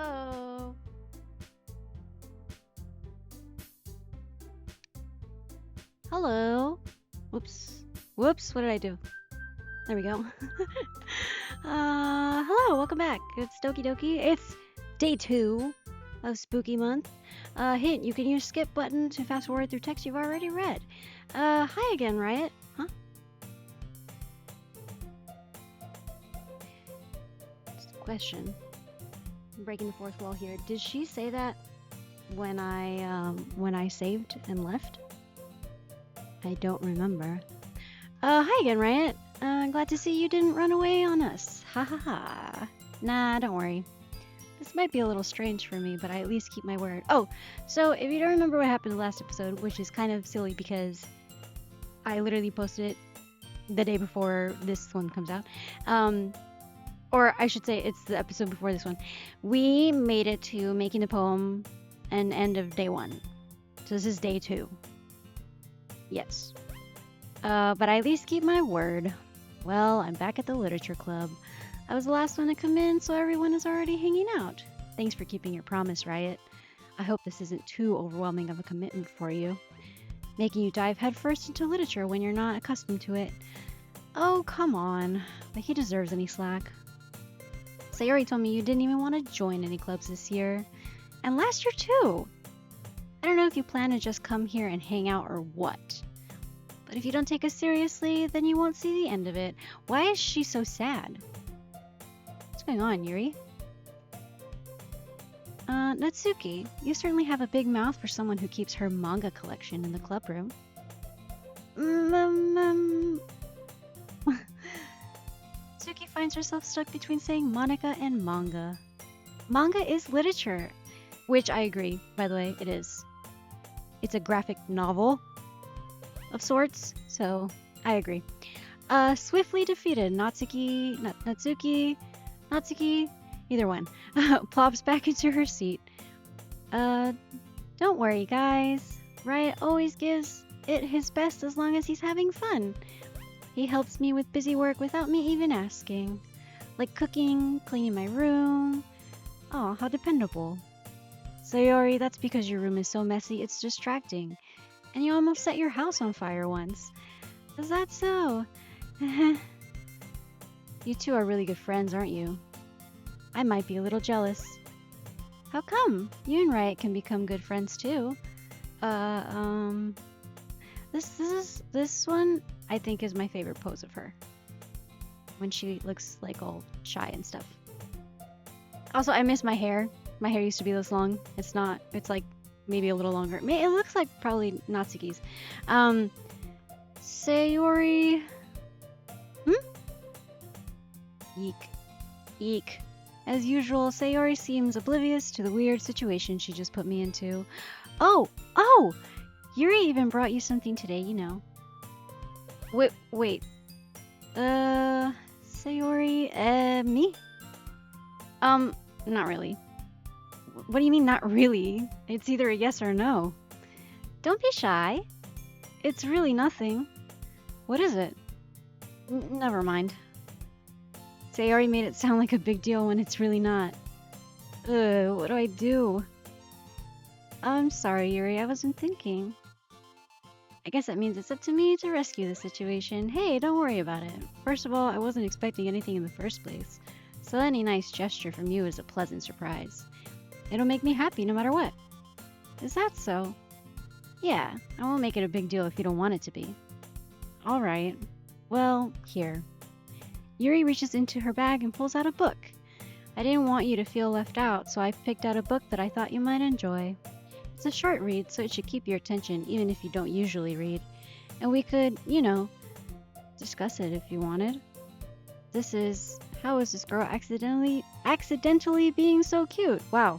Hello. Hello. Whoops. Whoops. What did I do? There we go. Hello. Welcome back. It's Doki Doki. It's day 2 of Spooky Month. Hint: you can use skip button to fast forward through text you've already read. Hi again, Riot. Huh? Just a question. I'm breaking the fourth wall here. Did she say that when I saved and left? I don't remember. Hi again, Riot. Glad to see you didn't run away on us. Ha ha ha. Nah, don't worry. This might be a little strange for me, but I at least keep my word. Oh, so if you don't remember what happened last episode, which is kind of silly because I literally posted it the day before this one comes out. Or I should say it's the episode before this one. We made it to making the poem and end of day 1. So this is day 2. Yes. But I at least keep my word. Well, I'm back at the literature club. I was the last one to come in, so everyone is already hanging out. Thanks for keeping your promise, Riot. I hope this isn't too overwhelming of a commitment for you, making you dive headfirst into literature when you're not accustomed to it. Oh, come on. But he deserves any slack. Sayori told me you didn't even want to join any clubs this year. And last year, too. I don't know if you plan to just come here and hang out or what. But if you don't take us seriously, then you won't see the end of it. Why is she so sad? What's going on, Yuri? Natsuki, you certainly have a big mouth for someone who keeps her manga collection in the club room. Natsuki finds herself stuck between saying Monica and manga. Manga is literature, which I agree, by the way, it is. It's a graphic novel of sorts, so I agree. Swiftly defeated, Natsuki, either one, plops back into her seat. Don't worry, guys. Riot always gives it his best as long as he's having fun. He helps me with busy work without me even asking. Like cooking, cleaning my room. Aw, how dependable. Sayori, that's because your room is so messy it's distracting. And you almost set your house on fire once. Is that so? You two are really good friends, aren't you? I might be a little jealous. How come? You and Riot can become good friends too. This one I think is my favorite pose of her. When she looks like all shy and stuff. Also, I miss my hair. My hair used to be this long. It's not. It's like maybe a little longer. It looks like probably Natsuki's. Sayori. Eek. Eek. As usual, Sayori seems oblivious to the weird situation she just put me into. Oh! Yuri even brought you something today, you know. Wait. Sayori, me? Not really. What do you mean, not really? It's either a yes or a no. Don't be shy. It's really nothing. What is it? Never mind. Sayori made it sound like a big deal when it's really not. What do I do? I'm sorry, Yuri, I wasn't thinking. I guess that means it's up to me to rescue the situation. Hey, don't worry about it. First of all, I wasn't expecting anything in the first place, so any nice gesture from you is a pleasant surprise. It'll make me happy no matter what. Is that so? Yeah, I won't make it a big deal if you don't want it to be. Alright. Well, here. Yuri reaches into her bag and pulls out a book. I didn't want you to feel left out, so I picked out a book that I thought you might enjoy. It's a short read, so it should keep your attention even if you don't usually read. And we could, discuss it if you wanted. This is How is this girl accidentally being so cute? Wow.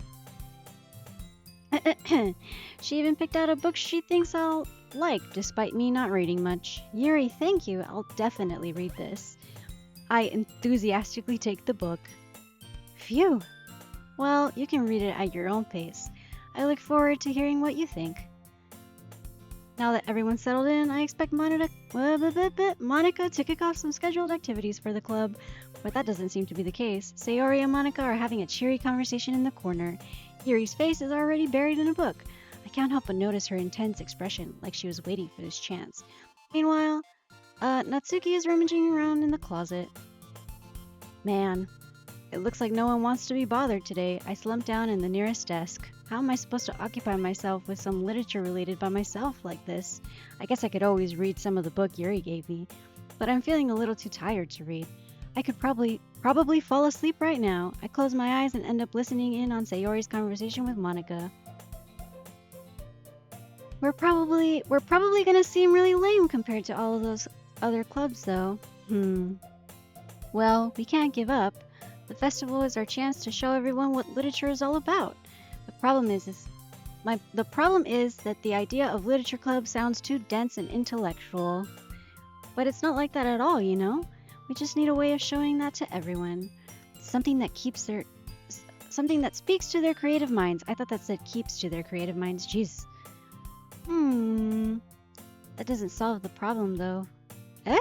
She even picked out a book she thinks I'll like, despite me not reading much. Yuri, thank you. I'll definitely read this. I enthusiastically take the book. Phew. Well, you can read it at your own pace. I look forward to hearing what you think. Now that everyone's settled in, I expect Monica to kick off some scheduled activities for the club. But that doesn't seem to be the case. Sayori and Monica are having a cheery conversation in the corner. Yuri's face is already buried in a book. I can't help but notice her intense expression, like she was waiting for this chance. Meanwhile, Natsuki is rummaging around in the closet. Man, it looks like no one wants to be bothered today. I slumped down in the nearest desk. How am I supposed to occupy myself with some literature related by myself like this? I guess I could always read some of the book Yuri gave me, but I'm feeling a little too tired to read. I could probably fall asleep right now. I close my eyes and end up listening in on Sayori's conversation with Monica. We're probably gonna seem really lame compared to all of those other clubs though. Well, we can't give up. The festival is our chance to show everyone what literature is all about. The problem is that the idea of literature club sounds too dense and intellectual. But it's not like that at all, you know? We just need a way of showing that to everyone. Something that speaks to their creative minds. I thought that said keeps to their creative minds. Jeez. That doesn't solve the problem though. Eh?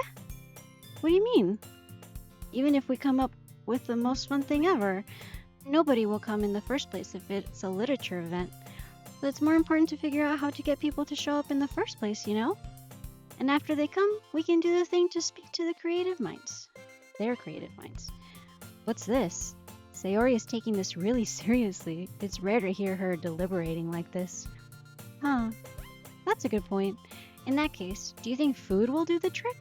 What do you mean? Even if we come up with the most fun thing ever, nobody will come in the first place if it's a literature event. So it's more important to figure out how to get people to show up in the first place, you know? And after they come, we can do the thing to speak to the creative minds. Their creative minds. What's this? Sayori is taking this really seriously. It's rare to hear her deliberating like this. Huh. That's a good point. In that case, do you think food will do the trick?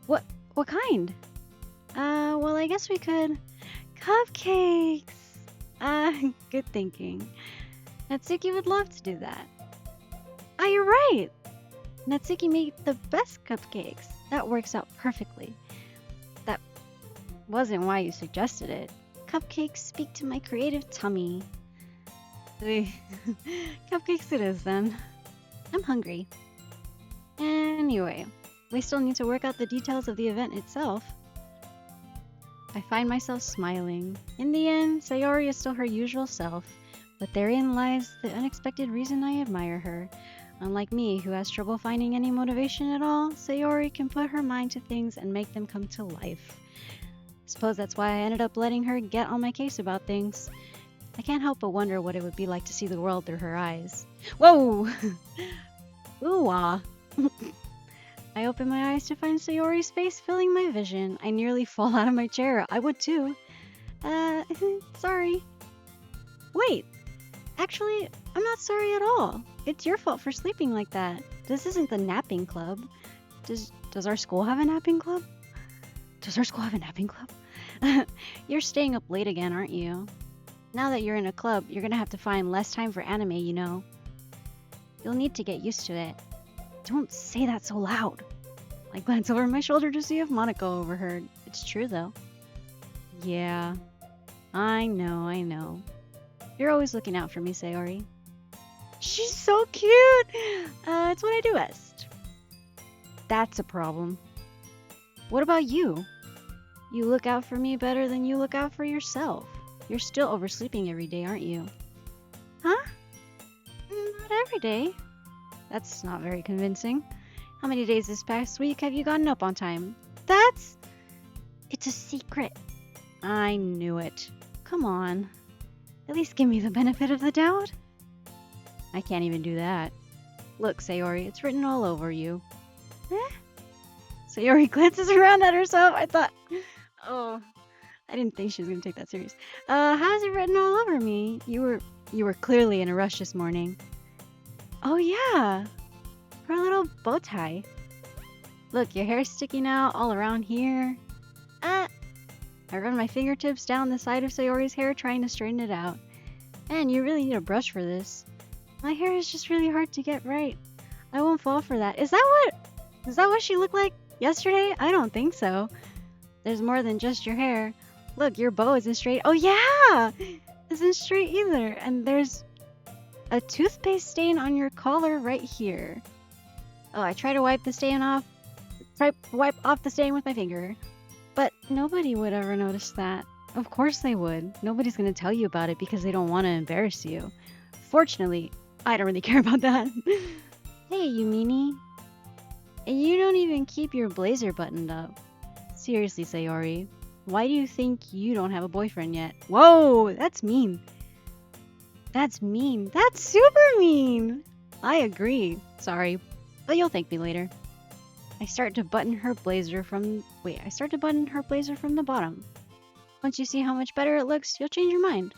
What kind? Well, I guess we could... Cupcakes! Good thinking. Natsuki would love to do that. You're right! Natsuki made the best cupcakes. That works out perfectly. That wasn't why you suggested it. Cupcakes speak to my creative tummy. Cupcakes it is then. I'm hungry. Anyway, we still need to work out the details of the event itself. I find myself smiling. In the end, Sayori is still her usual self, but therein lies the unexpected reason I admire her. Unlike me, who has trouble finding any motivation at all, Sayori can put her mind to things and make them come to life. Suppose that's why I ended up letting her get on my case about things. I can't help but wonder what it would be like to see the world through her eyes. Whoa! Ooh-ah. I open my eyes to find Sayori's face filling my vision. I nearly fall out of my chair. I would too. Sorry. Wait. Actually, I'm not sorry at all. It's your fault for sleeping like that. This isn't the napping club. Does our school have a napping club? Does our school have a napping club? You're staying up late again, aren't you? Now that you're in a club, you're gonna have to find less time for anime, you know. You'll need to get used to it. Don't say that so loud. I glance over my shoulder to see if Monica overheard. It's true, though. Yeah. I know. You're always looking out for me, Sayori. She's so cute! It's what I do best. That's a problem. What about you? You look out for me better than you look out for yourself. You're still oversleeping every day, aren't you? Huh? Not every day. That's not very convincing. How many days this past week have you gotten up on time? It's a secret. I knew it. Come on. At least give me the benefit of the doubt. I can't even do that. Look, Sayori, it's written all over you. Eh? Sayori glances around at herself. I didn't think she was gonna take that serious. How is it written all over me? You were clearly in a rush this morning. Oh yeah, her little bow tie. Look, your hair's sticking out all around here. I run my fingertips down the side of Sayori's hair, trying to straighten it out. Man, you really need a brush for this. My hair is just really hard to get right. I won't fall for that. Is that what she looked like yesterday? I don't think so. There's more than just your hair. Look, your bow isn't straight. Oh yeah! Isn't straight either. And there's a toothpaste stain on your collar right here. Oh, I try to wipe off the stain with my finger. But nobody would ever notice that. Of course they would. Nobody's gonna tell you about it because they don't want to embarrass you. Fortunately, I don't really care about that. Hey, you meanie. And you don't even keep your blazer buttoned up. Seriously, Sayori. Why do you think you don't have a boyfriend yet? Whoa, that's mean. That's mean. That's super mean. I agree. Sorry, but you'll thank me later. I start to button her blazer from... Wait, I start to button her blazer from the bottom. Once you see how much better it looks, you'll change your mind.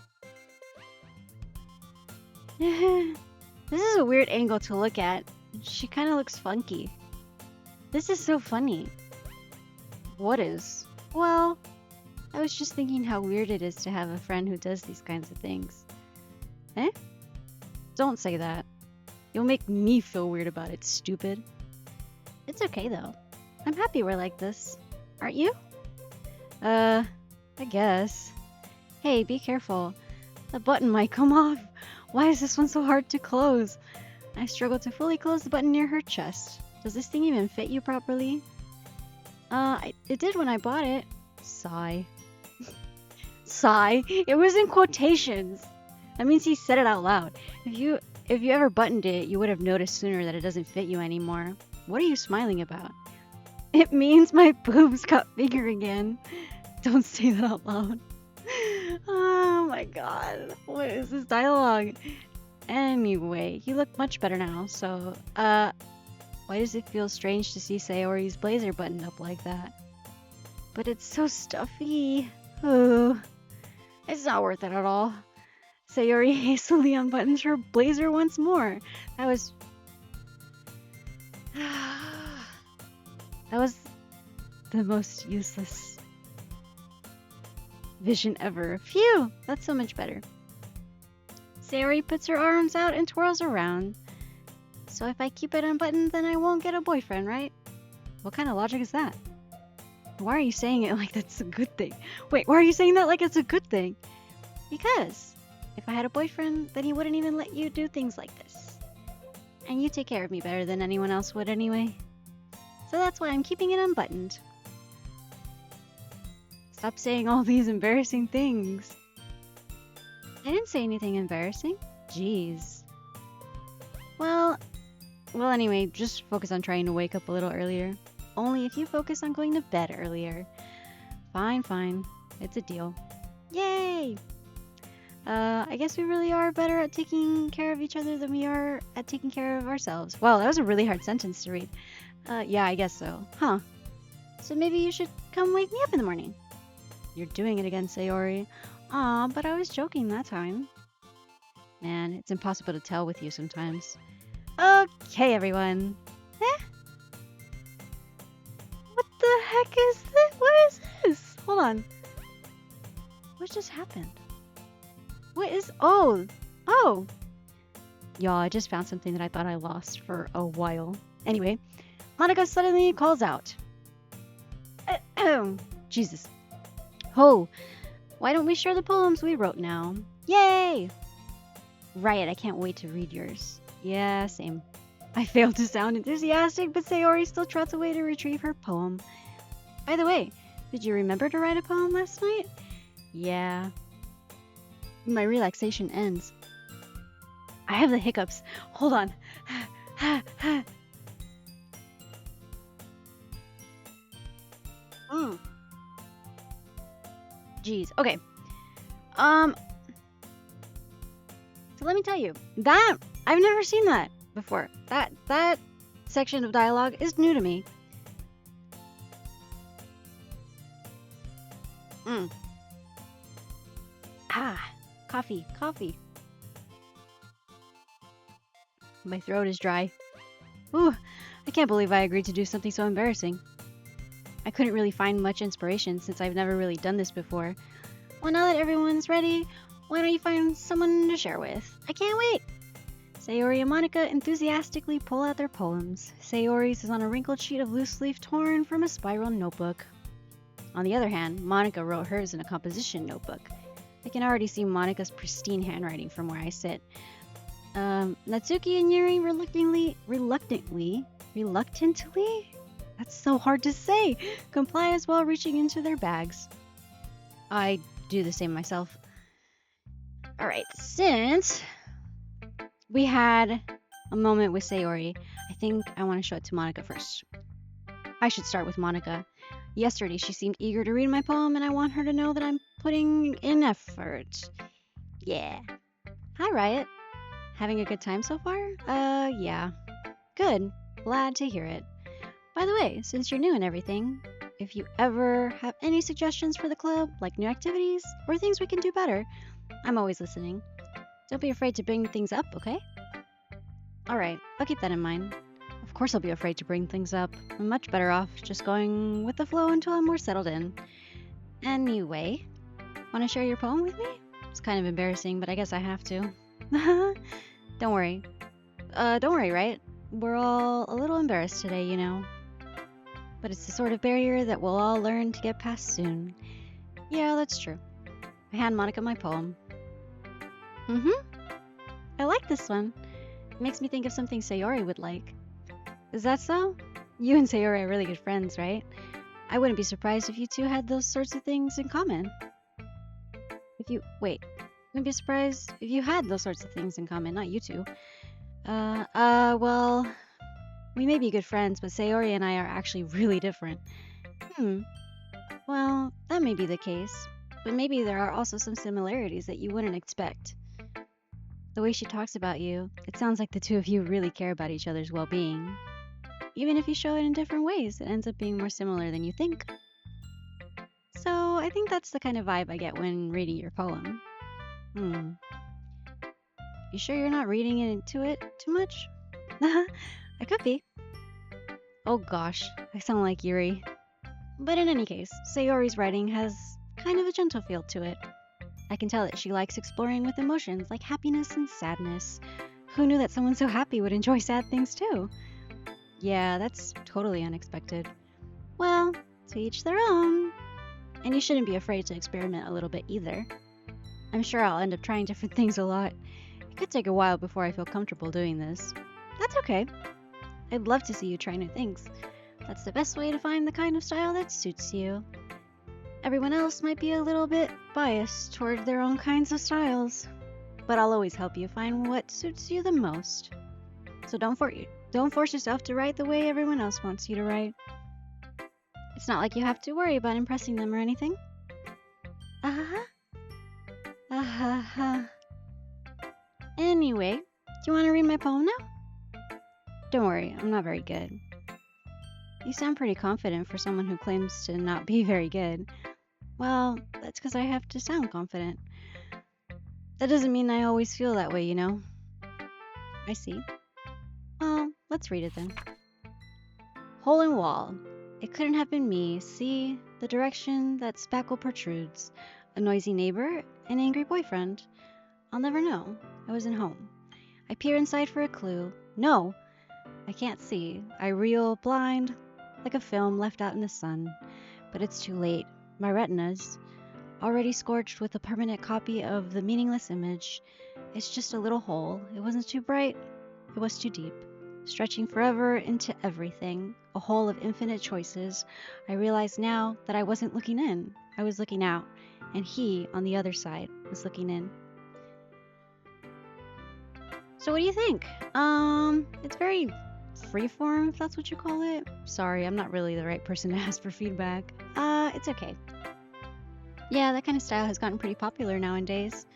This is a weird angle to look at. She kind of looks funky. This is so funny. What is? Well, I was just thinking how weird it is to have a friend who does these kinds of things. Eh? Don't say that. You'll make me feel weird about it, stupid. It's okay though. I'm happy we're like this. Aren't you? I guess. Hey, be careful. The button might come off. Why is this one so hard to close? I struggle to fully close the button near her chest. Does this thing even fit you properly? It did when I bought it. Sigh. Sigh? It was in quotations. That means he said it out loud. If you ever buttoned it, you would have noticed sooner that it doesn't fit you anymore. What are you smiling about? It means my boobs got bigger again. Don't say that out loud. Oh my god. What is this dialogue? Anyway, you look much better now, so, why does it feel strange to see Sayori's blazer buttoned up like that? But it's so stuffy. Oh, it's not worth it at all. Sayori hastily unbuttons her blazer once more. That was the most useless vision ever. Phew, that's so much better. Sayori puts her arms out and twirls around. So if I keep it unbuttoned, then I won't get a boyfriend, right? What kind of logic is that? Why are you saying it like that's a good thing? Wait, why are you saying that like it's a good thing? Because if I had a boyfriend, then he wouldn't even let you do things like this. And you take care of me better than anyone else would anyway. So that's why I'm keeping it unbuttoned. Stop saying all these embarrassing things. I didn't say anything embarrassing. Jeez. Well, anyway, just focus on trying to wake up a little earlier. Only if you focus on going to bed earlier. Fine. It's a deal. Yay! I guess we really are better at taking care of each other than we are at taking care of ourselves. Wow, that was a really hard sentence to read. Yeah, I guess so. Huh. So maybe you should come wake me up in the morning. You're doing it again, Sayori. Aw, but I was joking that time. Man, it's impossible to tell with you sometimes. Okay, everyone. Eh? What the heck is this? What is this? Hold on. What just happened? What is... Oh! Y'all, I just found something that I thought I lost for a while. Anyway, Monica suddenly calls out. Jesus. Oh, why don't we share the poems we wrote now? Yay! Right, I can't wait to read yours. Yeah, same. I failed to sound enthusiastic, but Sayori still trots away to retrieve her poem. By the way, did you remember to write a poem last night? Yeah. My relaxation ends. I have the hiccups. Hold on. Jeez. Okay. So let me tell you, that I've never seen that before. That section of dialogue is new to me. Coffee. My throat is dry. Ooh, I can't believe I agreed to do something so embarrassing. I couldn't really find much inspiration since I've never really done this before. Well, now that everyone's ready, why don't you find someone to share with? I can't wait! Sayori and Monica enthusiastically pull out their poems. Sayori's is on a wrinkled sheet of loose leaf torn from a spiral notebook. On the other hand, Monica wrote hers in a composition notebook. I can already see Monica's pristine handwriting from where I sit. Natsuki and Yuri reluctantly? That's so hard to say! Comply as well, reaching into their bags. I do the same myself. Alright, since we had a moment with Sayori, I think I want to show it to Monica first. I should start with Monica. Yesterday, she seemed eager to read my poem, and I want her to know that I'm putting in effort. Yeah. Hi, Riot. Having a good time so far? Yeah. Good. Glad to hear it. By the way, since you're new and everything, if you ever have any suggestions for the club, like new activities or things we can do better, I'm always listening. Don't be afraid to bring things up, okay? Alright, I'll keep that in mind. Of course I'll be afraid to bring things up. I'm much better off just going with the flow until I'm more settled in. Anyway, want to share your poem with me? It's kind of embarrassing, but I guess I have to. Don't worry. Don't worry, right? We're all a little embarrassed today, you know. But it's the sort of barrier that we'll all learn to get past soon. Yeah, that's true. I hand Monica my poem. I like this one. It makes me think of something Sayori would like. Is that so? You and Sayori are really good friends, right? I wouldn't be surprised if you two had those sorts of things in common. Wouldn't be surprised if you had those sorts of things in common, not you two. Well, we may be good friends, but Sayori and I are actually really different. Well, that may be the case, but maybe there are also some similarities that you wouldn't expect. The way she talks about you, it sounds like the two of you really care about each other's well-being. Even if you show it in different ways, it ends up being more similar than you think. So I think that's the kind of vibe I get when reading your poem. You sure you're not reading into it too much? I could be. Oh gosh, I sound like Yuri. But in any case, Sayori's writing has kind of a gentle feel to it. I can tell that she likes exploring with emotions like happiness and sadness. Who knew that someone so happy would enjoy sad things too? Yeah, that's totally unexpected. Well, to each their own. And you shouldn't be afraid to experiment a little bit either. I'm sure I'll end up trying different things a lot. It could take a while before I feel comfortable doing this. That's okay. I'd love to see you try new things. That's the best way to find the kind of style that suits you. Everyone else might be a little bit biased toward their own kinds of styles, but I'll always help you find what suits you the most. So don't force yourself to write the way everyone else wants you to write. It's not like you have to worry about impressing them or anything. Anyway, do you want to read my poem now? Don't worry, I'm not very good. You sound pretty confident for someone who claims to not be very good. Well, that's because I have to sound confident. That doesn't mean I always feel that way, you know? I see. Well, let's read it then. Hole in wall. It couldn't have been me. See, the direction that spackle protrudes. A noisy neighbor, an angry boyfriend. I'll never know. I wasn't home. I peer inside for a clue. No! I can't see. I reel blind, like a film left out in the sun. But it's too late. My retinas, already scorched with a permanent copy of the meaningless image. It's just a little hole. It wasn't too bright. It was too deep. Stretching forever into everything. A hole of infinite choices. I realize now that I wasn't looking in. I was looking out. And he, on the other side, was looking in. So what do you think? It's very freeform, if that's what you call it. Sorry, I'm not really the right person to ask for feedback. It's okay. Yeah, that kind of style has gotten pretty popular nowadays.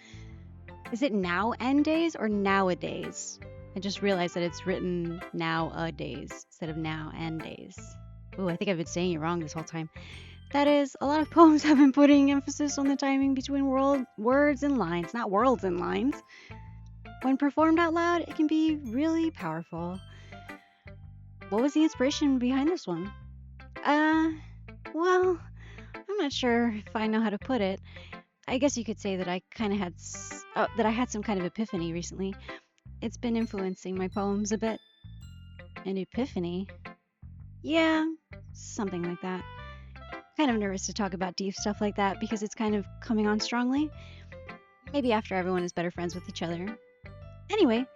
Is it now-en-days or nowadays? I just realized that it's written now-a-days instead of now-en-days. Ooh, I think I've been saying it wrong this whole time. That is, a lot of poems have been putting emphasis on the timing between words and lines, not worlds and lines. When performed out loud, it can be really powerful. What was the inspiration behind this one? Well, I'm not sure if I know how to put it. I guess you could say that I had some kind of epiphany recently. It's been influencing my poems a bit. An epiphany? Yeah, something like that. Kind of nervous to talk about deep stuff like that because it's kind of coming on strongly. Maybe after everyone is better friends with each other. Anyway,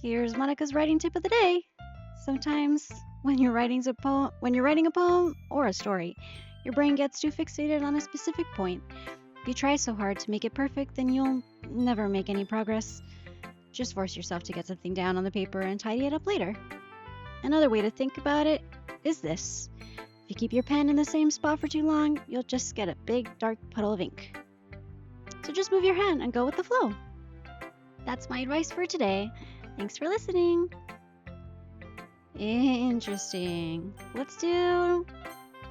here's Monica's writing tip of the day. Sometimes when you're writing a poem or a story, your brain gets too fixated on a specific point. If you try so hard to make it perfect, then you'll never make any progress. Just force yourself to get something down on the paper and tidy it up later. Another way to think about it is this. If you keep your pen in the same spot for too long, you'll just get a big dark puddle of ink. So just move your hand and go with the flow. That's my advice for today. Thanks for listening. Interesting. Let's do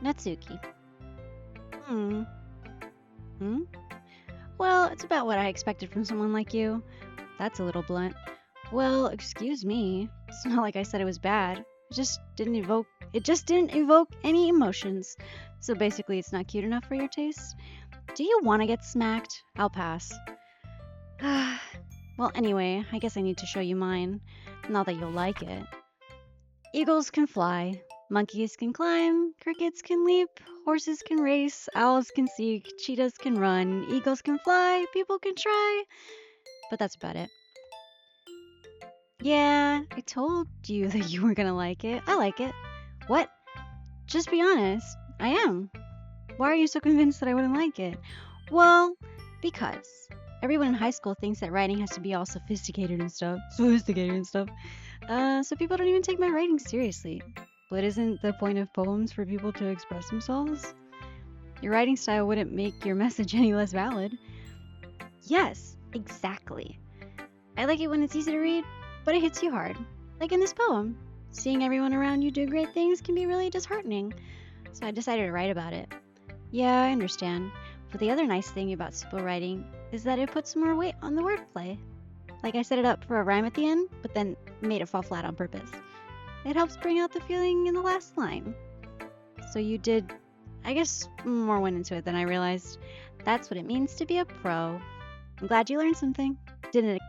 Natsuki. Well, it's about what I expected from someone like you. That's a little blunt. Well, excuse me. It's not like I said it was bad. It just didn't evoke any emotions. So basically, it's not cute enough for your taste. Do you want to get smacked? I'll pass. Well, anyway, I guess I need to show you mine. Not that you'll like it. Eagles can fly, monkeys can climb, crickets can leap, horses can race, owls can seek, cheetahs can run, eagles can fly, people can try. But that's about it. Yeah, I told you that you weren't gonna like it. I like it. What? Just be honest. I am. Why are you so convinced that I wouldn't like it? Well, because everyone in high school thinks that writing has to be all sophisticated and stuff. So people don't even take my writing seriously. But isn't the point of poems for people to express themselves? Your writing style wouldn't make your message any less valid. Yes, exactly. I like it when it's easy to read, but it hits you hard. Like in this poem. Seeing everyone around you do great things can be really disheartening. So I decided to write about it. Yeah, I understand. But the other nice thing about simple writing is that it puts more weight on the wordplay. Like I set it up for a rhyme at the end, but then made it fall flat on purpose. It helps bring out the feeling in the last line. So you did, I guess more went into it than I realized. That's what it means to be a pro. I'm glad you learned something. Didn't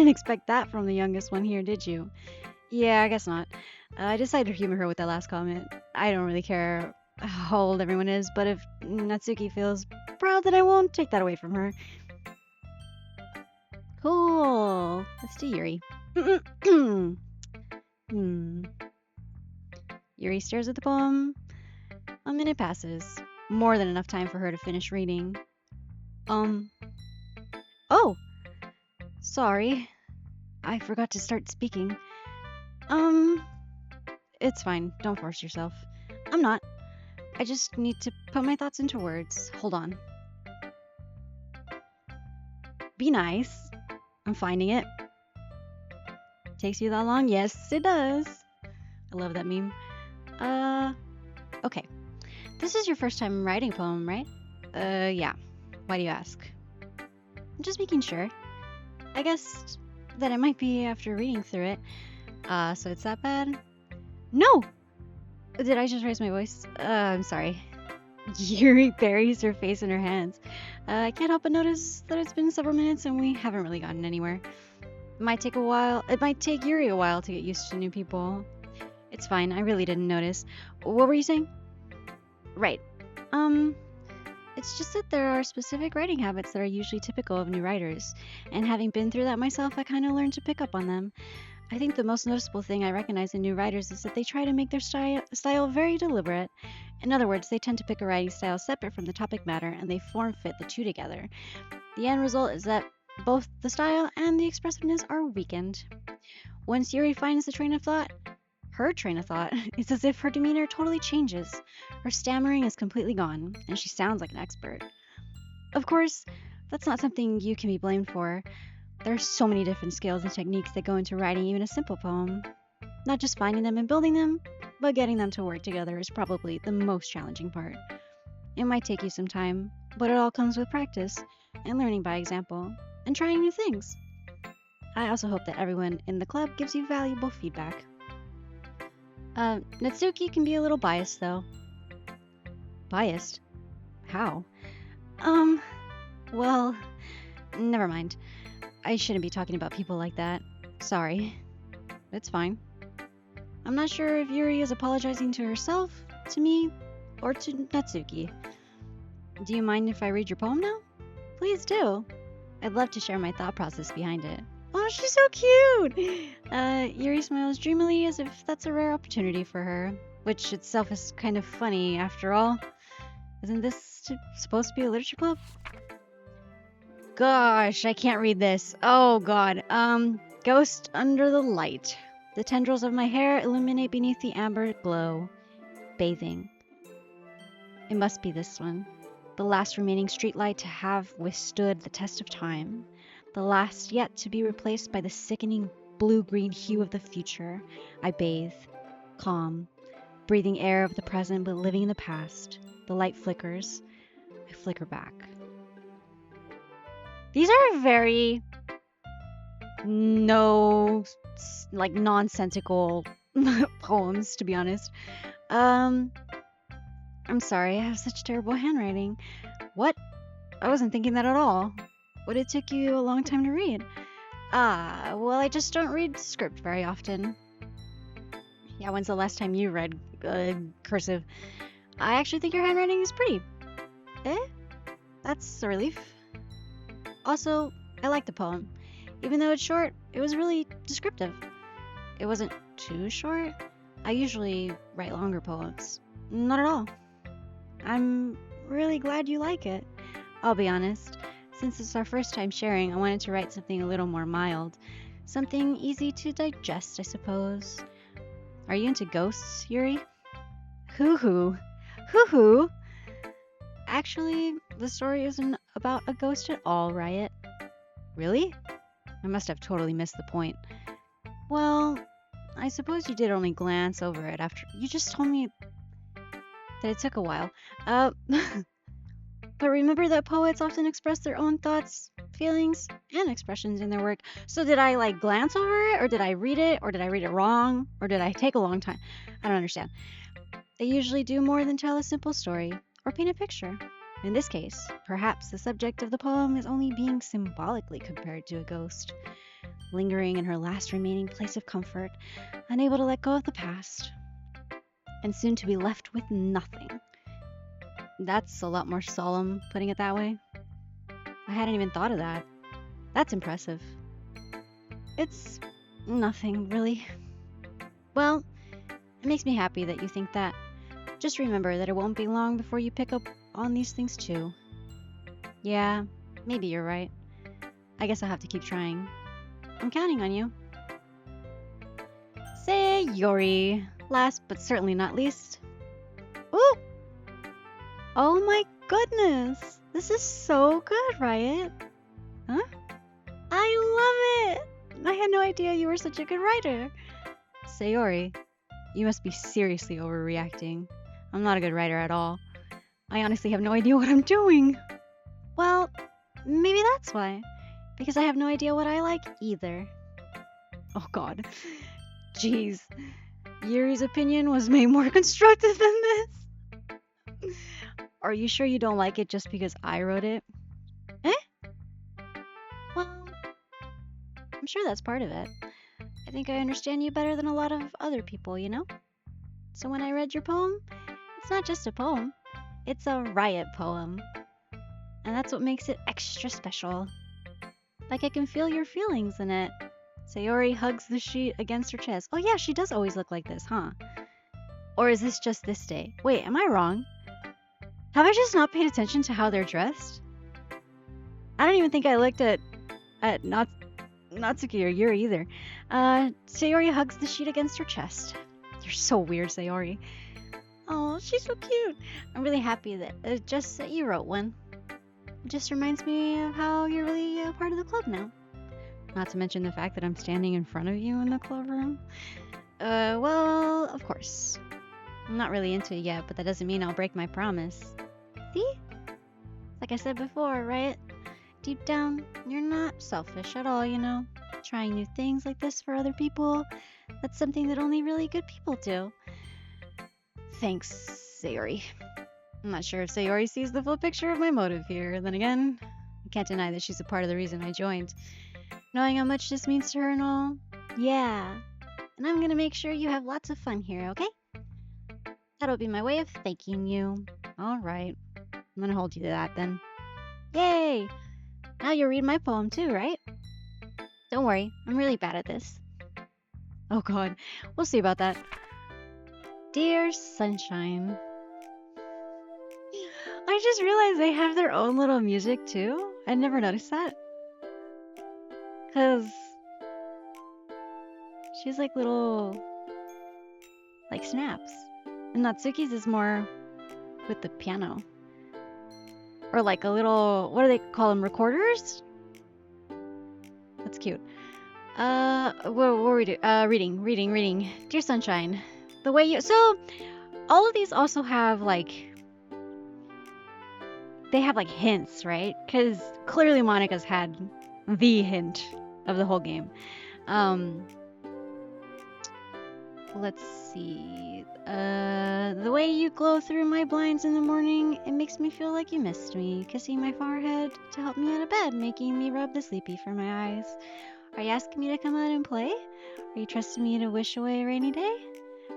expect that from the youngest one here, did you? Yeah, I guess not. I decided to humor her with that last comment. I don't really care how old everyone is, but if Natsuki feels proud, then I won't take that away from her. Cool. Let's do Yuri. Yuri stares at the poem. A minute passes. More than enough time for her to finish reading. Oh! Sorry. I forgot to start speaking. It's fine. Don't force yourself. I'm not. I just need to put my thoughts into words. Hold on. Be nice. I'm finding it. Takes you that long? Yes, it does. I love that meme. Okay. This is your first time writing a poem, right? Yeah. Why do you ask? I'm just making sure. I guess that it might be after reading through it. So it's that bad? No! Did I just raise my voice? I'm sorry. Yuri buries her face in her hands. I can't help but notice that it's been several minutes and we haven't really gotten anywhere. It might take Yuri a while to get used to new people. It's fine, I really didn't notice. What were you saying? Right. It's just that there are specific writing habits that are usually typical of new writers, and having been through that myself, I kind of learned to pick up on them. I think the most noticeable thing I recognize in new writers is that they try to make their style very deliberate. In other words, they tend to pick a writing style separate from the topic matter, and they form fit the two together. The end result is that both the style and the expressiveness are weakened. Once Yuri finds her train of thought, it's as if her demeanor totally changes. Her stammering is completely gone, and she sounds like an expert. Of course, that's not something you can be blamed for. There are so many different skills and techniques that go into writing even a simple poem. Not just finding them and building them, but getting them to work together is probably the most challenging part. It might take you some time, but it all comes with practice, and learning by example, and trying new things. I also hope that everyone in the club gives you valuable feedback. Natsuki can be a little biased, though. Biased? How? Well, never mind. I shouldn't be talking about people like that. Sorry. It's fine. I'm not sure if Yuri is apologizing to herself, to me, or to Natsuki. Do you mind if I read your poem now? Please do. I'd love to share my thought process behind it. Oh, she's so cute! Yuri smiles dreamily as if that's a rare opportunity for her, which itself is kind of funny after all. Isn't this supposed to be a literature club? Gosh, I can't read this. Oh god. Ghost under the light. The tendrils of my hair illuminate beneath the amber glow. Bathing. It must be this one. The last remaining streetlight to have withstood the test of time. The last yet to be replaced by the sickening blue-green hue of the future. I bathe, calm, breathing air of the present but living in the past. The light flickers. I flicker back. These are very nonsensical poems, to be honest. I'm sorry, I have such terrible handwriting. What? I wasn't thinking that at all. What, it took you a long time to read? Well, I just don't read script very often. Yeah, when's the last time you read cursive? I actually think your handwriting is pretty. That's a relief. Also, I like the poem. Even though it's short, it was really descriptive. It wasn't too short. I usually write longer poems. Not at all. I'm really glad you like it. I'll be honest. Since it's our first time sharing, I wanted to write something a little more mild. Something easy to digest, I suppose. Are you into ghosts, Yuri? Hoo-hoo. Hoo-hoo. Actually, the story isn't about a ghost at all, Riot. Really? I must have totally missed the point. Well, I suppose you did only glance over it after you just told me that it took a while. But remember that poets often express their own thoughts, feelings, and expressions in their work. So did I glance over it, or did I read it, or did I read it wrong, or did I take a long time? I don't understand. They usually do more than tell a simple story or paint a picture. In this case, perhaps the subject of the poem is only being symbolically compared to a ghost, lingering in her last remaining place of comfort, unable to let go of the past, and soon to be left with nothing. That's a lot more solemn, putting it that way. I hadn't even thought of that. That's impressive. It's nothing, really. Well, it makes me happy that you think that. Just remember that it won't be long before you pick up on these things too. Yeah, maybe you're right. I guess I'll have to keep trying. I'm counting on you. Sayori. Last but certainly not least. Ooh! Oh my goodness! This is so good, Riot. Huh? I love it! I had no idea you were such a good writer. Sayori, you must be seriously overreacting. I'm not a good writer at all. I honestly have no idea what I'm doing. Well, maybe that's why. Because I have no idea what I like either. Oh god. Jeez. Yuri's opinion was made more constructive than this. Are you sure you don't like it just because I wrote it? Well, I'm sure that's part of it. I think I understand you better than a lot of other people, you know? So when I read your poem, it's not just a poem. It's a riot poem. And that's what makes it extra special. Like I can feel your feelings in it. Sayori hugs the sheet against her chest. Oh yeah, she does always look like this, huh? Or is this just this day? Wait, am I wrong? Have I just not paid attention to how they're dressed? I don't even think I looked at Natsuki or Yuri either. Sayori hugs the sheet against her chest. You're so weird, Sayori. Oh, she's so cute. I'm really happy that you wrote one. It just reminds me of how you're really a part of the club now. Not to mention the fact that I'm standing in front of you in the club room. Well, of course. I'm not really into it yet, but that doesn't mean I'll break my promise. See? Like I said before, right? Deep down, you're not selfish at all, you know? Trying new things like this for other people, that's something that only really good people do. Thanks, Sayori. I'm not sure if Sayori sees the full picture of my motive here. Then again, I can't deny that she's a part of the reason I joined. Knowing how much this means to her and all, yeah. And I'm gonna make sure you have lots of fun here, okay? That'll be my way of thanking you. Alright, I'm gonna hold you to that then. Yay! Now you'll read my poem too, right? Don't worry, I'm really bad at this. Oh god, we'll see about that. Dear Sunshine. I just realized they have their own little music too. I never noticed that. Cause she's like little, like snaps. And Natsuki's is more with the piano. Or like a little, what do they call them? Recorders? That's cute. What were we doing? Reading. Dear Sunshine, the way you, so all of these also have like, they have like hints, right? Because clearly Monica's had the hint of the whole game. Let's see. The way you glow through my blinds in the morning, it makes me feel like you missed me. Kissing my forehead to help me out of bed, making me rub the sleepy from my eyes. Are you asking me to come out and play? Are you trusting me to wish away a rainy day?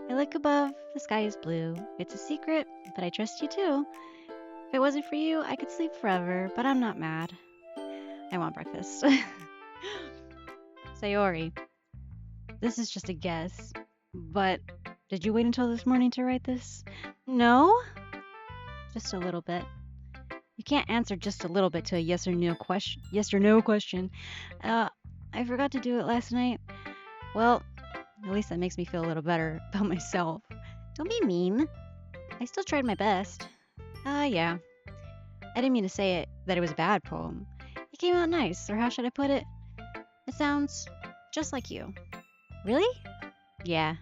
I look above, the sky is blue. It's a secret, but I trust you too. If it wasn't for you, I could sleep forever, but I'm not mad. I want breakfast. Sayori, this is just a guess, but did you wait until this morning to write this? No? Just a little bit. You can't answer just a little bit to a yes or no question. I forgot to do it last night. Well, at least that makes me feel a little better about myself. Don't be mean. I still tried my best. Yeah. I didn't mean to say it that it was a bad poem. It came out nice, or how should I put it? It sounds just like you. Really? Yeah.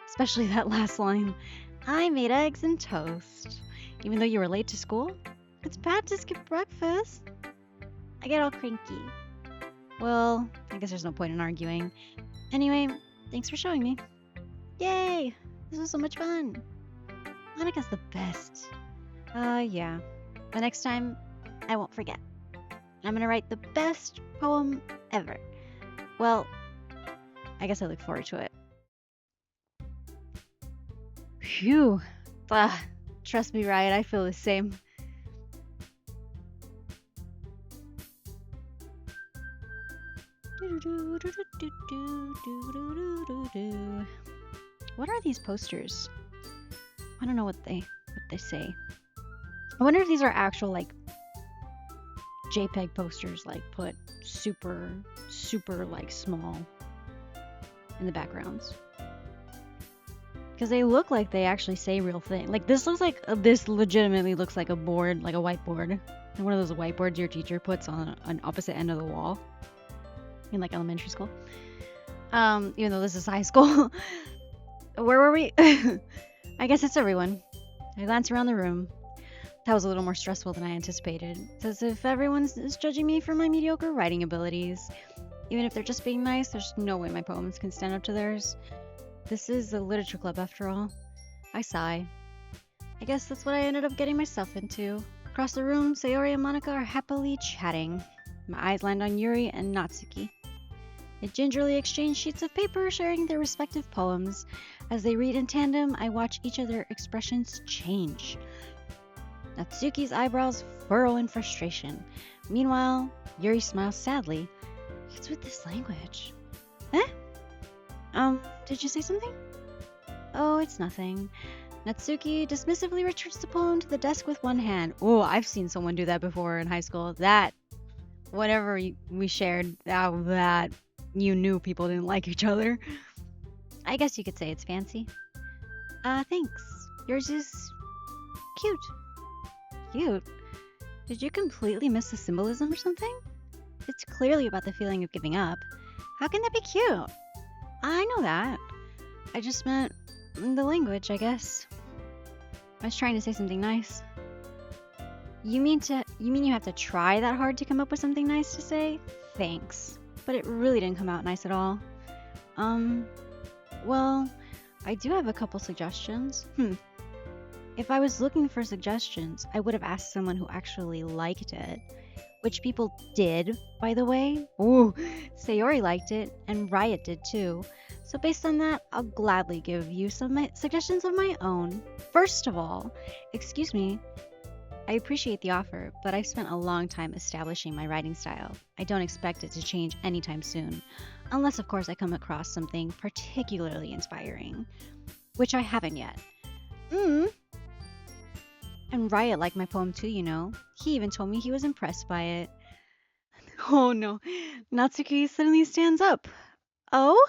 Especially that last line. I made eggs and toast. Even though you were late to school? It's bad to skip breakfast. I get all cranky. Well, I guess there's no point in arguing. Anyway, thanks for showing me. Yay! This was so much fun. Monica's the best. Yeah. But next time, I won't forget. I'm gonna write the best poem ever. Well, I guess I look forward to it. Phew. Trust me, Riot, I feel the same. What are these posters? I don't know what they say. I wonder if these are actual like JPEG posters, like put super like small in the backgrounds. Because they look like they actually say real thing. Like this looks like this legitimately looks like a board, like a whiteboard. And one of those whiteboards your teacher puts on an opposite end of the wall in like elementary school. Even though this is high school. Where were we? I guess it's everyone. I glance around the room. That was a little more stressful than I anticipated. It's as if everyone is judging me for my mediocre writing abilities. Even if they're just being nice, there's no way my poems can stand up to theirs. This is a literature club after all. I sigh. I guess that's what I ended up getting myself into. Across the room, Sayori and Monica are happily chatting. My eyes land on Yuri and Natsuki. They gingerly exchange sheets of paper, sharing their respective poems. As they read in tandem, I watch each of their expressions change. Natsuki's eyebrows furrow in frustration. Meanwhile, Yuri smiles sadly. What's with this language? Eh? Did you say something? Oh, it's nothing. Natsuki dismissively returns the poem to the desk with one hand. Oh, I've seen someone do that before in high school. Whatever we shared, that you knew people didn't like each other. I guess you could say it's fancy. Thanks. Yours is cute. Cute? Did you completely miss the symbolism or something? It's clearly about the feeling of giving up. How can that be cute? I know that. I just meant the language, I guess. I was trying to say something nice. You mean you have to try that hard to come up with something nice to say? Thanks. But it really didn't come out nice at all. Well, I do have a couple suggestions. If I was looking for suggestions, I would have asked someone who actually liked it. Which people did, by the way. Ooh, Sayori liked it, and Riot did too. So based on that, I'll gladly give you some suggestions of my own. First of all, excuse me, I appreciate the offer, but I've spent a long time establishing my writing style. I don't expect it to change anytime soon. Unless, of course, I come across something particularly inspiring. Which I haven't yet. And Riot liked my poem too, you know. He even told me he was impressed by it. Oh no, Natsuki suddenly stands up. Oh?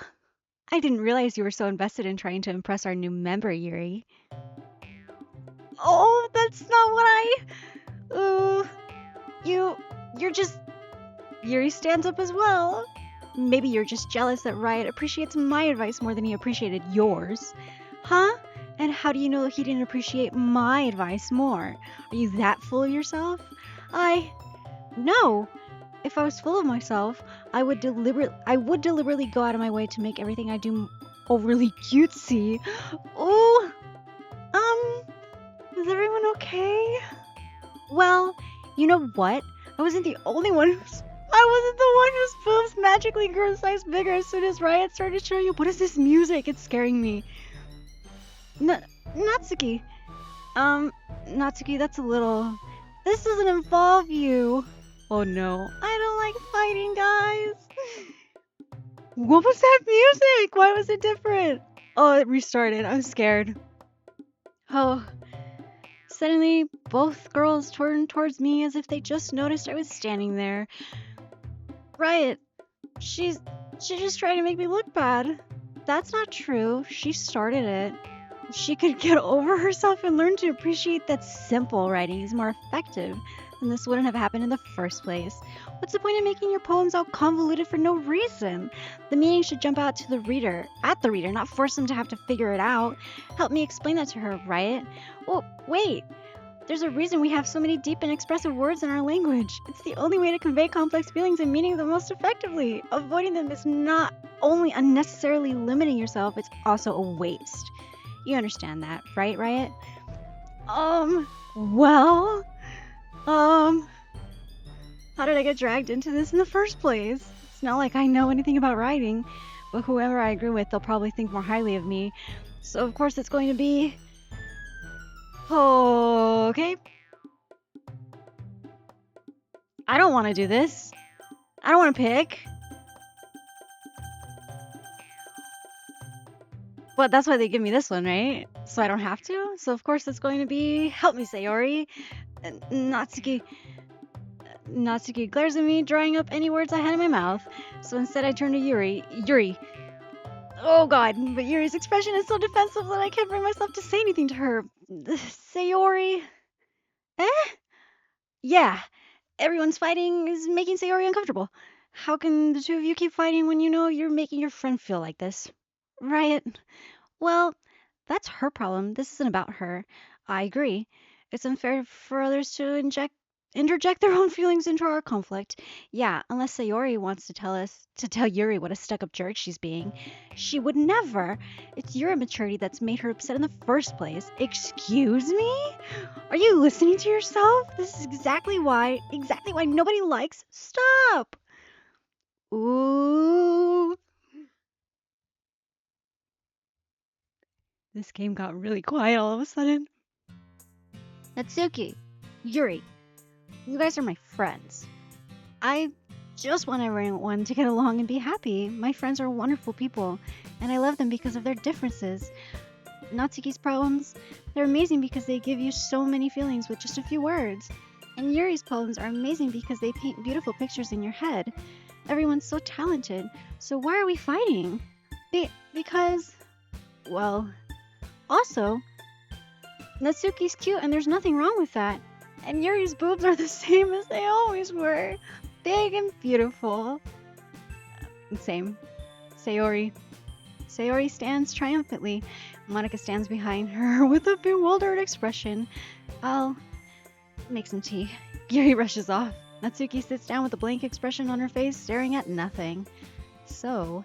I didn't realize you were so invested in trying to impress our new member, Yuri. Oh, that's not what I... Uh, you're just... Yuri stands up as well. Maybe you're just jealous that Riot appreciates my advice more than he appreciated yours. Huh? And how do you know he didn't appreciate my advice more? Are you that full of yourself? No. If I was full of myself, I would deliberately go out of my way to make everything I do overly cutesy. Oh, is everyone okay? Well, you know what? I wasn't the one whose boobs magically grew a size bigger as soon as Riot started showing you. What is this music? It's scaring me. Natsuki. Natsuki, that's a little... This doesn't involve you. Oh no. I don't like fighting, guys. What was that music? Why was it different? Oh, it restarted. I'm scared. Oh. Suddenly, both girls turned towards me as if they just noticed I was standing there. Riot. She's just trying to make me look bad. That's not true. She started it. If she could get over herself and learn to appreciate that simple writing is more effective, then this wouldn't have happened in the first place. What's the point of making your poems all convoluted for no reason? The meaning should jump out to the reader, not force them to have to figure it out. Help me explain that to her, Riot. Oh, wait. There's a reason we have so many deep and expressive words in our language. It's the only way to convey complex feelings and meaning the most effectively. Avoiding them is not only unnecessarily limiting yourself, it's also a waste. You understand that, right, Riot? Well... How did I get dragged into this in the first place? It's not like I know anything about writing, but whoever I agree with, they'll probably think more highly of me. So of course it's going to be... Okay. I don't want to do this. I don't want to pick. But that's why they give me this one, right? So I don't have to? So of course it's going to be... Help me, Sayori. Natsuki glares at me, drawing up any words I had in my mouth. So instead I turn to Yuri. Oh god, but Yuri's expression is so defensive that I can't bring myself to say anything to her. Sayori... Yeah, everyone's fighting is making Sayori uncomfortable. How can the two of you keep fighting when you know you're making your friend feel like this? Riot. Well, that's her problem. This isn't about her. I agree. It's unfair for others to interject their own feelings into our conflict. Yeah, unless Sayori wants to tell Yuri what a stuck-up jerk she's being. She would never. It's your immaturity that's made her upset in the first place. Excuse me? Are you listening to yourself? This is exactly why nobody likes... Stop! Ooh. This game got really quiet all of a sudden. Natsuki, Yuri, you guys are my friends. I just want everyone to get along and be happy. My friends are wonderful people, and I love them because of their differences. Natsuki's poems, they're amazing because they give you so many feelings with just a few words. And Yuri's poems are amazing because they paint beautiful pictures in your head. Everyone's so talented, so why are we fighting? Because, well... Also, Natsuki's cute and there's nothing wrong with that. And Yuri's boobs are the same as they always were. Big and beautiful. Same. Sayori stands triumphantly. Monica stands behind her with a bewildered expression. I'll make some tea. Yuri rushes off. Natsuki sits down with a blank expression on her face, staring at nothing. So,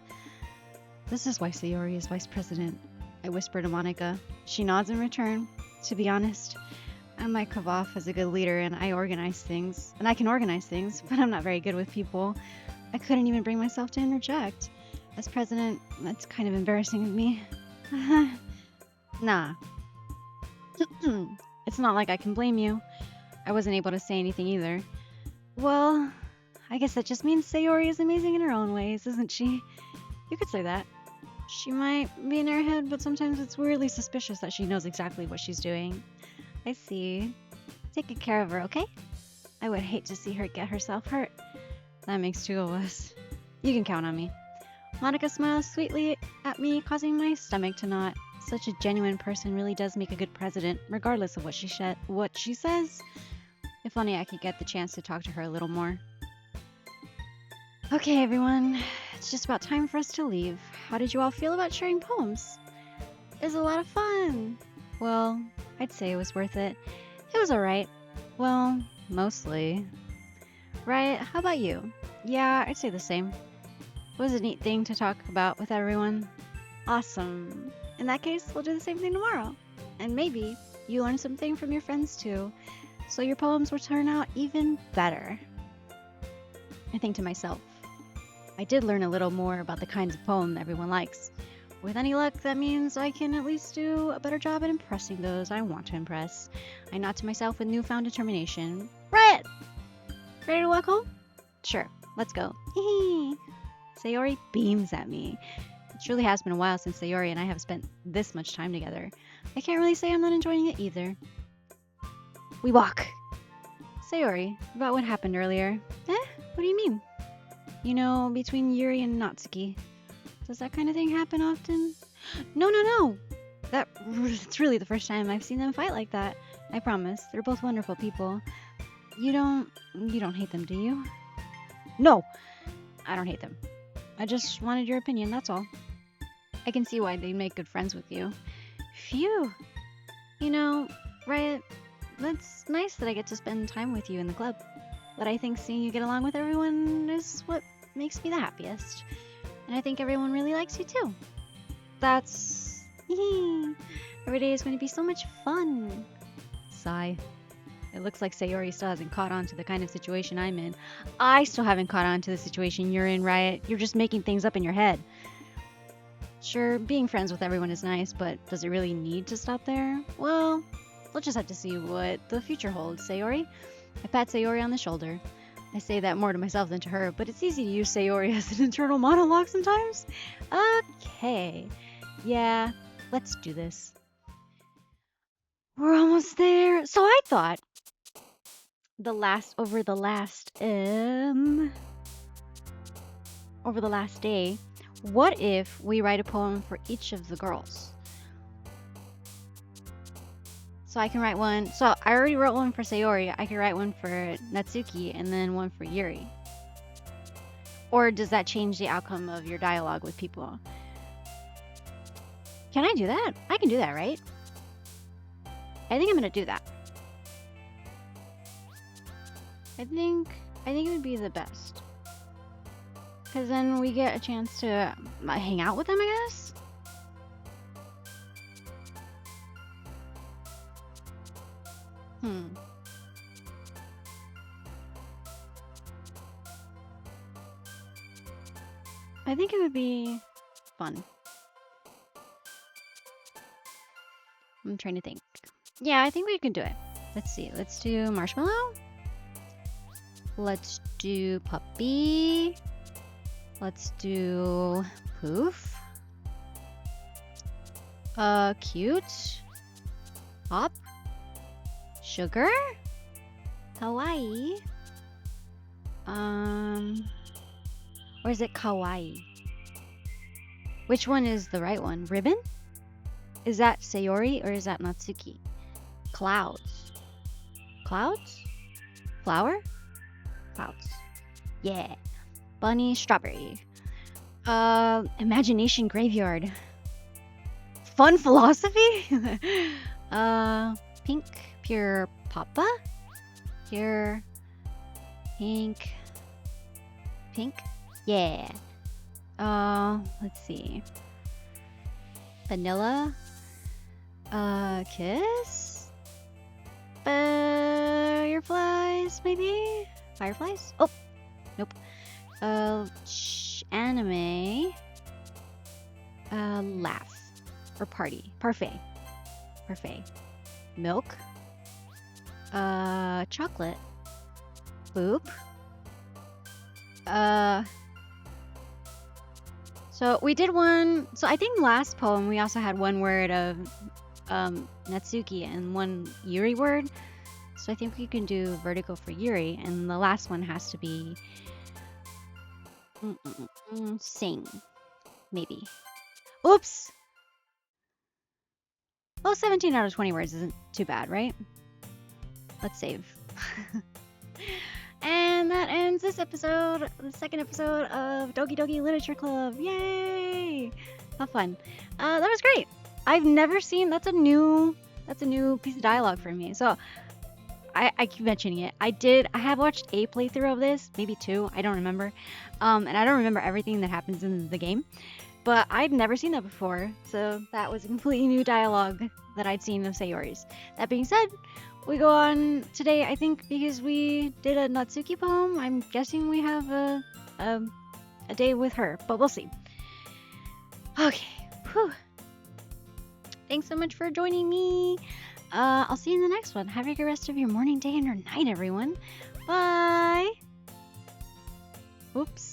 this is why Sayori is vice president. I whisper to Monica. She nods in return. To be honest, I might come off as a good leader and I can organize things, but I'm not very good with people. I couldn't even bring myself to interject. As president, that's kind of embarrassing of me. Nah. It's not like I can blame you. I wasn't able to say anything either. Well, I guess that just means Sayori is amazing in her own ways, isn't she? You could say that. She might be in her head, but sometimes it's weirdly suspicious that she knows exactly what she's doing. I see. Take good care of her, okay? I would hate to see her get herself hurt. That makes two of us. You can count on me. Monica smiles sweetly at me, causing my stomach to knot. Such a genuine person really does make a good president, regardless of what she says. If only I could get the chance to talk to her a little more. Okay, everyone, it's just about time for us to leave. How did you all feel about sharing poems? It was a lot of fun. Well, I'd say it was worth it. It was alright. Well, mostly. Right, how about you? Yeah, I'd say the same. It was a neat thing to talk about with everyone. Awesome. In that case, we'll do the same thing tomorrow. And maybe you learn something from your friends too, so your poems will turn out even better. I think to myself, I did learn a little more about the kinds of poem everyone likes. With any luck, that means I can at least do a better job at impressing those I want to impress. I nod to myself with newfound determination. Right! Ready to walk home? Sure, let's go. Sayori beams at me. It truly has been a while since Sayori and I have spent this much time together. I can't really say I'm not enjoying it either. We walk. Sayori, about what happened earlier. What do you mean? You know, between Yuri and Natsuki. Does that kind of thing happen often? No. It's really the first time I've seen them fight like that. I promise. They're both wonderful people. You don't hate them, do you? No, I don't hate them. I just wanted your opinion, that's all. I can see why they make good friends with you. Phew. You know, Riot, that's nice that I get to spend time with you in the club. But I think seeing you get along with everyone is what makes me the happiest. And I think everyone really likes you too. That's... Every day is going to be so much fun. Sigh. It looks like Sayori still hasn't caught on to the kind of situation I'm in. I still haven't caught on to the situation you're in, Riot. You're just making things up in your head. Sure, being friends with everyone is nice, but does it really need to stop there? Well, we'll just have to see what the future holds, Sayori. I pat Sayori on the shoulder. I say that more to myself than to her, but it's easy to use Sayori as an internal monologue sometimes. Okay. Yeah, let's do this. We're almost there. So I thought over the last day, what if we write a poem for each of the girls? So I can write one. So I already wrote one for Sayori. I could write one for Natsuki and then one for Yuri. Or does that change the outcome of your dialogue with people? Can I do that? I can do that, right? I think I'm gonna do that. I think it would be the best. Because then we get a chance to hang out with them, I guess? I think it would be fun. I'm trying to think. Yeah, I think we can do it. Let's see. Let's do Marshmallow. Let's do Puppy. Let's do Poof. Cute. Pop. Sugar. Kawaii. Or is it Kawaii? Which one is the right one? Ribbon? Is that Sayori or is that Natsuki? Clouds. Clouds? Flower? Clouds. Yeah. Bunny, strawberry. Imagination graveyard. Fun philosophy? Pink, pure papa. Pure pink. Pink? Yeah. Let's see. Vanilla. Kiss. Fireflies, maybe? Fireflies? Oh, nope. Anime. Laugh. Or party. Parfait. Parfait. Milk. Chocolate. Boop. So we did one. So I think last poem we also had one word of Natsuki and one Yuri word. So I think we can do vertigo for Yuri, and the last one has to be sing, maybe. Oops. Well, 17 out of 20 words isn't too bad, right? Let's save. And that ends this episode, the second episode of Doki Doki Literature Club. Yay! How fun. That was great. I've never seen, that's a new piece of dialogue for me. So I keep mentioning it. I have watched a playthrough of this, maybe 2, I don't remember. And I don't remember everything that happens in the game. But I'd never seen that before, so that was a completely new dialogue that I'd seen of Sayori's. That being said, we go on today, I think, because we did a Natsuki poem. I'm guessing we have a day with her, but we'll see. Okay. Whew. Thanks so much for joining me. I'll see you in the next one. Have a good rest of your morning, day, and your night, everyone. Bye. Oops.